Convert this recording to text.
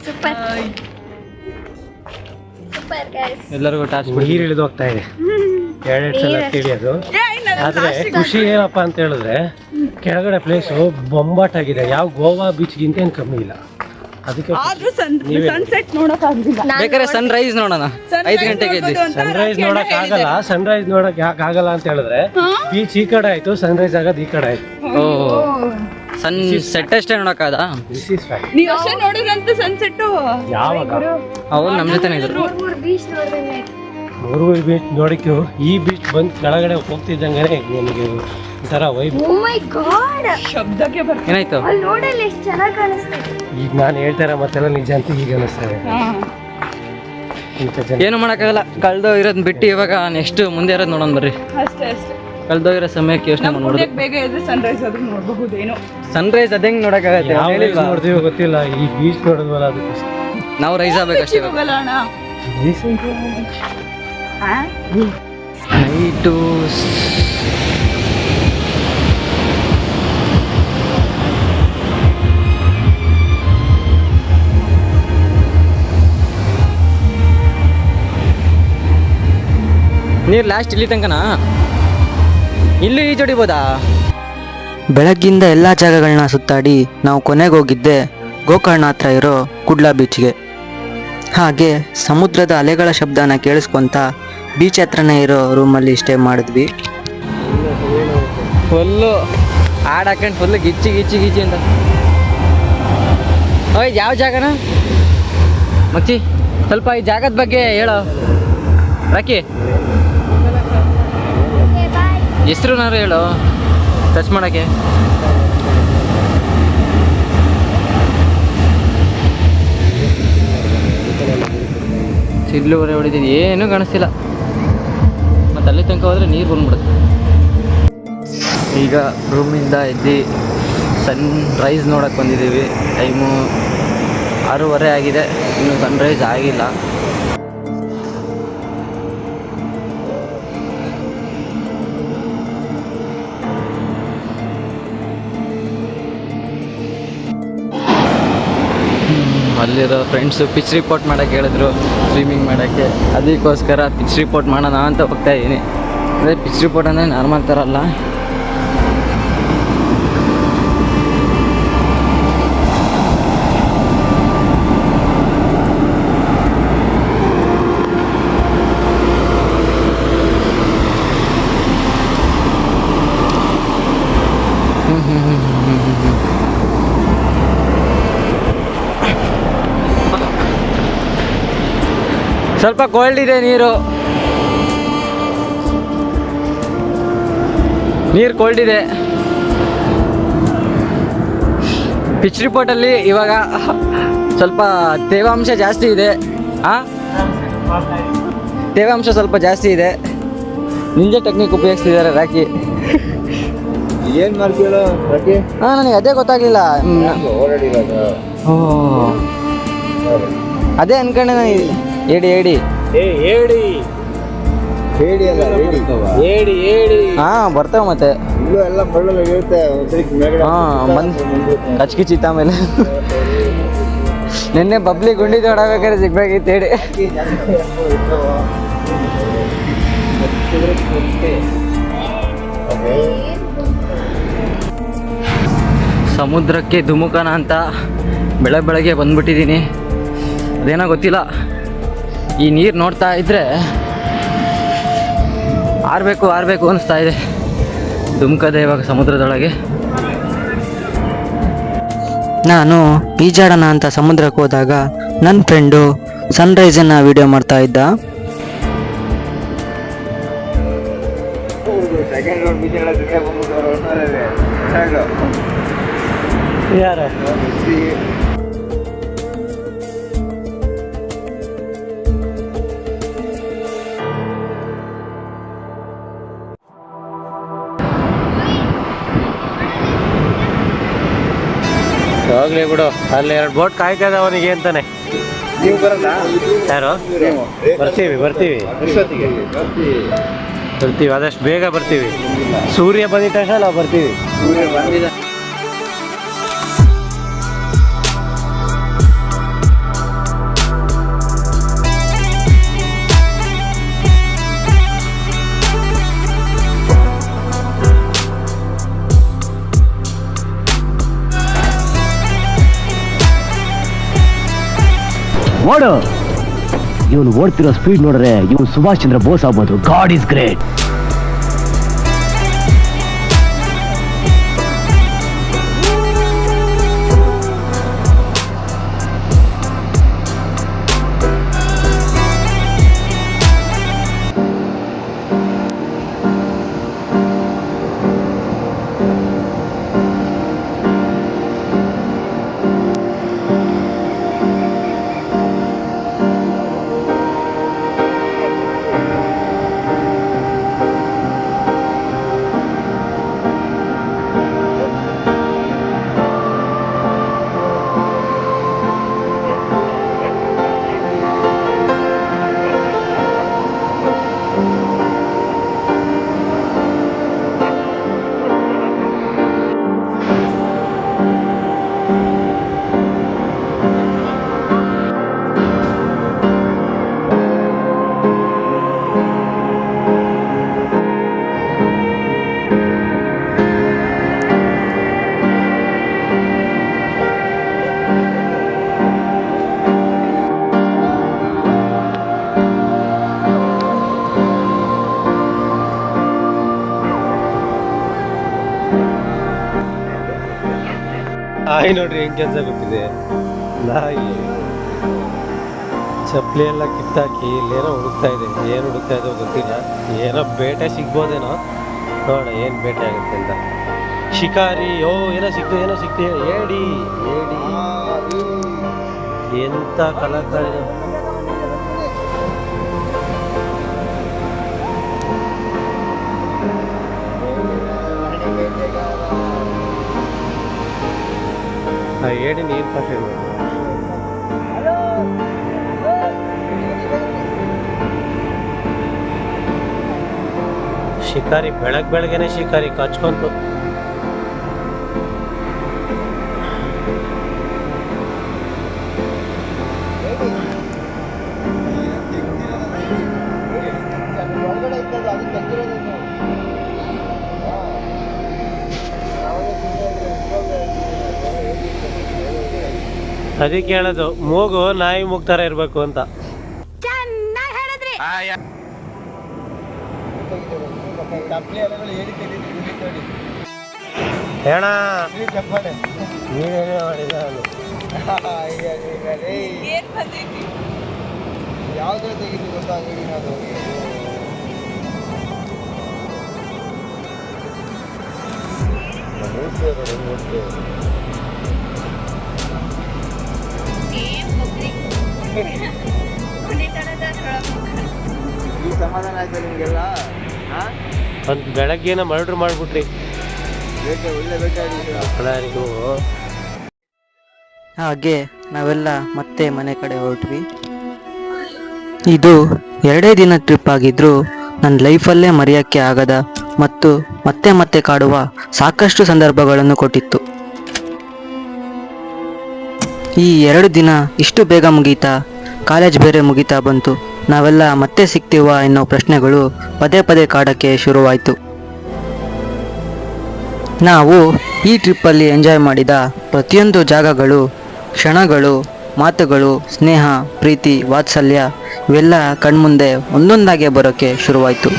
Super super guys. ಎಲ್ಲರಿಗೂ torch ನೀರು ಇಳಿದು ಹೋಗ್ತಾ ಇದೆ, ಎರಡೆರಡು ಸಲ ತಿಳಿಯೋದು. ಆದ್ರೆ ಖುಷಿ ಏನಪ್ಪಾ ಅಂತ ಹೇಳಿದ್ರೆ ಕೆಳಗಡೆ ಪ್ಲೇಸು ಬೊಂಬಾಟಾಗಿದೆ. ಯಾವ ಗೋವಾ ಬೀಚ್ಗಿಂತ ಏನು ಕಮ್ಮಿ ಇಲ್ಲ. ಅದಕ್ಕೆ ಸನ್ಸೆಟ್ ನೋಡಕ್ ಆಗಿಲ್ಲ. ಬೇಕಾದ್ರೆ ಸನ್ ರೈಸ್ ನೋಡೋಣ. 5 ಗಂಟೆಗೆ ಇದ್ದಿ. ಸನ್ರೈಸ್ ನೋಡಕ್ ಆಗಲ್ಲ. ಸನ್ರೈಸ್ ನೋಡಕ್ ಯಾಕೆ ಆಗಲ್ಲ ಅಂತ ಹೇಳಿದ್ರೆ ಬೀಚ್ ಈ ಕಡೆ ಆಯ್ತು, ಸನ್ರೈಸ್ ಆಗೋದು ಈ ಕಡೆ ಆಯ್ತು. ಓ ಸನ್ ಸೆಟ್ ಅಷ್ಟೇ ನೋಡಕ್ಕಾದ. This is fact. ನೀವು ಅಷ್ಟೇ ನೋಡಿದ್ರಂತ ಸನ್ಸೆಟ್ ಯಾವಾಗ ಅವ್ರು ನಮ್ಮ ಜೊತೆನೇ ಇದ್ರು. ಬೀಚ್ ನೋಡಿದಂಗೆ ಆಯ್ತು. ಮೂರು ಬೀಚ್ ನೋಡಿಕ್ಕು ಈ ಬೀಚ್ ಬಂದು ಕೆಳಗಡೆ ಹೋಗ್ತಿದ್ದಂಗೆ ನನಗೆ ಒಂಥರ ವೈಬ್. ಓ ಮೈ ಗಾಡ್, ಶಬ್ದಕ್ಕೆ ಬರ್ತದೆ. ಏನಾಯ್ತು? ಅಲ್ಲಿ ನೋಡಲ್ಲ ಎಷ್ಟು ಚೆನ್ನಾಗಿ ಕಾಣಿಸ್ತಿದೆ. ಈಗ ನಾನು ಹೇಳ್ತಾರ ಮತ್ತೆಲ್ಲ ನಿಜ ಅಂತ ಈಗ ಅನಿಸ್ತದೆ. ಇಂಥ ಜನ ಏನು ಮಾಡೋಕ್ಕಾಗಲ್ಲ. ಕಳ್ದೋ ಇರೋದ್ ಬಿಟ್ಟು ಇವಾಗ ನೆಕ್ಸ್ಟ್ ಮುಂದೆ ಇರೋದು ನೋಡೋಣ ಬರ್ರಿ. ಅಷ್ಟೇ ಅಷ್ಟೇ. ಕಳ್ದೋ ಇರೋ ಸಮಯಕ್ಕೆ ಯೋಚನೆ ಮಾಡಿ ನೋಡೋದು. ಬೇಗ ಎದ್ದು ಸನ್ರೈಸ್ ಆದ್ರೂ ನೋಡಬಹುದೇನೋ. ಸನ್ರೈಸ್ ಅದ ಹೆಂಗ್ ನೋಡಕ್ಕಾಗತ್ತೆ? ಯಾವ ರೈಸ್ ನೋಡ್ತೀವಿ ಗೊತ್ತಿಲ್ಲ, ಈ ಬೀಚ್ ನೋಡಿದ್ವಲ್ಲ ಅದಕ್ಕೆ ನಾವು ರೈಸ್ ಆಗ್ಬೇಕಷ್ಟೇ. ಹೋಗಲ್ಲ ಅಣ್ಣ. ನೈಟು ನೀರು ಲಾಸ್ಟ್ ಇಲ್ಲಿ ತನಕನಾ? ಇಲ್ಲೂ ಈಜೊಡಿಬೋದಾ? ಬೆಳಗ್ಗಿಂದ ಎಲ್ಲ ಜಾಗಗಳನ್ನ ಸುತ್ತಾಡಿ ನಾವು ಕೊನೆಗೆ ಹೋಗಿದ್ದೆ ಗೋಕರ್ಣ ಹತ್ರ ಇರೋ ಕುಡ್ಲಾ ಬೀಚ್ಗೆ. ಹಾಗೆ ಸಮುದ್ರದ ಅಲೆಗಳ ಶಬ್ದನ ಕೇಳಿಸ್ಕೊಂತ ಬೀಚ್ ಹತ್ರನೇ ಇರೋ ರೂಮಲ್ಲಿ ಸ್ಟೇ ಮಾಡಿದ್ವಿ. ಫುಲ್ಲು ಹಾಡು ಹಾಕೊಂಡು ಫುಲ್ಲು ಗಿಚ್ಚಿ ಗಿಚ್ಚಿ ಗಿಚ್ಚಿ ಅಂತ. ಓಯ್ ಯಾವ ಜಾಗನ ಮಚ್ಚಿ? ಸ್ವಲ್ಪ ಈ ಜಾಗದ ಬಗ್ಗೆ ಹೇಳೋ ರಾಕಿ. ಹೆಸ್ರುನಾರು ಹೇಳು ಸರ್ಚ್ ಮಾಡೋಕ್ಕೆ. ಸಿಡ್ಲುವರೆ ಹೊಡಿತೀನಿ, ಏನೂ ಕಾಣಿಸ್ತಿಲ್ಲ. ಮತ್ತು ಅಲ್ಲಿ ತನಕ ಹೋದರೆ ನೀರು ಬಂದ್ಬಿಡುತ್ತೆ. ಈಗ ರೂಮಿಂದ ಎದ್ದು ಸನ್ ರೈಸ್ ನೋಡೋಕ್ಕೆ ಬಂದಿದ್ದೀವಿ. ಟೈಮು 6:30 ಆಗಿದೆ, ಇನ್ನೂ ಸನ್ರೈಸ್ ಆಗಿಲ್ಲ. ಅಲ್ಲಿರೋ ಫ್ರೆಂಡ್ಸು ಪಿಚ್ ರಿಪೋರ್ಟ್ ಮಾಡೋಕ್ಕೆ ಹೇಳಿದ್ರು, ಸ್ವಿಮ್ಮಿಂಗ್ ಮಾಡೋಕ್ಕೆ. ಅದಕ್ಕೋಸ್ಕರ ಪಿಚ್ ರಿಪೋರ್ಟ್ ಮಾಡೋಣ ಅಂತ ಹೋಗ್ತಾ ಇದ್ದೀನಿ. ಅದೇ ಪಿಚ್ ರಿಪೋರ್ಟ್ ಅಂದರೆ ನಾರ್ಮಲ್ ಥರ ಅಲ್ಲ. ಸ್ವಲ್ಪ ಕೋಲ್ಡ್ ಇದೆ ನೀರು ಕೋಲ್ಡ್ ಇದೆ. ಪಿಚ್ ರಿಪೋರ್ಟಲ್ಲಿ ಇವಾಗ ಸ್ವಲ್ಪ ತೇವಾಂಶ ಜಾಸ್ತಿ ಇದೆ. ತೇವಾಂಶ ಸ್ವಲ್ಪ ಜಾಸ್ತಿ ಇದೆ. ನಿಂಜೆ ಟೆಕ್ನಿಕ್ ಉಪಯೋಗಿಸ್ತಿದ್ದಾರೆ ರಾಕಿ. ಏನು ಮಾಡ್ತೀವಲ್ಲ ರಾಕಿ? ನನಗೆ ಅದೇ ಗೊತ್ತಾಗಲಿಲ್ಲ. ಓ ಅದೇ ಅನ್ಕೊಂಡೆ ನಾನು. ಏಡಿ ಬರ್ತಾವ ಮತ್ತೆ. ಇಲ್ಲೂ ಎಲ್ಲ ಮರಳು ಇರುತ್ತೆ. ಕಚ್ಕಿಚಿತ್ತ ಆಮೇಲೆ ನಿನ್ನೆ ಬಬ್ಲಿ ಗುಂಡಿ ತೊಡಬೇಕಾದ್ರೆ ಸಿಗ್ಬೇಕಿತ್ತು ಹೇಳಿ. ಸಮುದ್ರಕ್ಕೆ ಧುಮುಕನ ಅಂತ ಬೆಳಗ್ಗೆ ಬಂದ್ಬಿಟ್ಟಿದ್ದೀನಿ. ಅದೇನೋ ಗೊತ್ತಿಲ್ಲ, ಈ ನೀರು ನೋಡ್ತಾ ಇದ್ರೆ ಆರಬೇಕು ಅನಿಸ್ತಾ ಇದೆ. ಧುಮುಕದೆ ಇವಾಗ ಸಮುದ್ರದೊಳಗೆ. ನಾನು ಈಜಾಡೋಣ ಅಂತ ಸಮುದ್ರಕ್ಕೆ ಹೋದಾಗ ನನ್ನ ಫ್ರೆಂಡು ಸನ್ರೈಸನ್ನು ವಿಡಿಯೋ ಮಾಡ್ತಾ ಇದ್ದ. ಯಾರು ಹೋಗ್ಲಿ ಬಿಡು, ಅಲ್ಲಿ 2 ಬೋಟ್ ಕಾಯ್ತದ ಅವನಿಗೆ ಅಂತಾನೆ. ನೀವು ಬರಲ್ಲ? ಯಾರು? ಬರ್ತೀವಿ, ಆದಷ್ಟು ಬೇಗ ಬರ್ತೀವಿ. ಸೂರ್ಯ ಬಂದಿದ ತಕ್ಷಣ ನಾವು ಬರ್ತೀವಿ. ಓಡು. ಇವನು ಓಡ್ತಿರೋ ಸ್ಪೀಡ್ ನೋಡಿದ್ರೆ ಇವನು ಸುಭಾಷ್ ಚಂದ್ರ ಬೋಸ್ ಆಗ್ಬೋದು. God is great. ನಾಯಿ ನೋಡ್ರಿ ಹೆಂಗ್ ಕೆಲಸ ಗೊತ್ತಿದೆ. ನಾಯಿ ಚಪ್ಪಲಿ ಎಲ್ಲ ಕಿತ್ತಾಕಿ ಇಲ್ಲೇನೋ ಹುಡುಕ್ತಾ ಇದೆ. ಏನು ಹುಡುಕ್ತಾ ಇದೋ ಗೊತ್ತಿಲ್ಲ. ಏನೋ ಬೇಟೆ ಸಿಗ್ಬೋದೇನೋ, ನೋಡೋಣ ಏನು ಬೇಟೆ ಆಗುತ್ತೆ ಅಂತ. ಶಿಕಾರಿ. ಏನೋ ಸಿಕ್ತು ಏಡಿ. ಎಂತ ಕಲಾಕಾರಿ. ಆ ಏಡಿನ ಏನು ಭಾಷೆ ಇರ್ಬೋದು. ಶಿಕಾರಿ ಬೆಳಗ್ಗೆನೆ ಶಿಕಾರಿ ಕಚ್ಕೊಂತು. ಅದಕ್ಕೆ ಹೇಳೋದು ಮೂಗು ನಾಯಿ ಮುಗ್ತಾರ ಇರ್ಬೇಕು ಅಂತ. ಹೇಳ ನೀನೇನೇ ಮಾಡಿದ ಯಾವ್ದು ತೆಗಿತು ಗೊತ್ತಾ ಅದು ಈ ಸಮಾಧಾನ ಆಯ್ತು ನಿಮಗೆಲ್ಲ. ಒಂದು ಬೆಳಗ್ಗೆನ ಮರ್ಡ್ರ್ ಮಾಡಿಬಿಟ್ರಿ. ಒಳ್ಳೆ ಬೇಕಾಗಿತ್ತು. ಹಾಗೆ ನಾವೆಲ್ಲ ಮತ್ತೆ ಮನೆ ಕಡೆ ಹೊರಟ್ವಿ. ಇದು 2 ದಿನ ಟ್ರಿಪ್ ಆಗಿದ್ರೂ ನನ್ನ ಲೈಫಲ್ಲೇ ಮರೆಯೋಕ್ಕೆ ಆಗದ ಮತ್ತು ಮತ್ತೆ ಕಾಡುವ ಸಾಕಷ್ಟು ಸಂದರ್ಭಗಳನ್ನು ಕೊಟ್ಟಿತ್ತು. ಈ 2 ದಿನ ಇಷ್ಟು ಬೇಗ ಮುಗೀತಾ, ಕಾಲೇಜ್ ಬೇರೆ ಮುಗೀತಾ ಬಂತು, ನಾವೆಲ್ಲ ಮತ್ತೆ ಸಿಗ್ತೀವ ಎನ್ನೋ ಪ್ರಶ್ನೆಗಳು ಪದೇ ಕಾಡೋಕ್ಕೆ ಶುರುವಾಯಿತು. ನಾವು ಈ ಟ್ರಿಪ್ಪಲ್ಲಿ ಎಂಜಾಯ್ ಮಾಡಿದ ಪ್ರತಿಯೊಂದು ಜಾಗಗಳು, ಕ್ಷಣಗಳು, ಮಾತುಗಳು, ಸ್ನೇಹ, ಪ್ರೀತಿ, ವಾತ್ಸಲ್ಯ ಇವೆಲ್ಲ ಕಣ್ಮುಂದೆ ಒಂದೊಂದಾಗೆ ಬರೋಕ್ಕೆ ಶುರುವಾಯಿತು.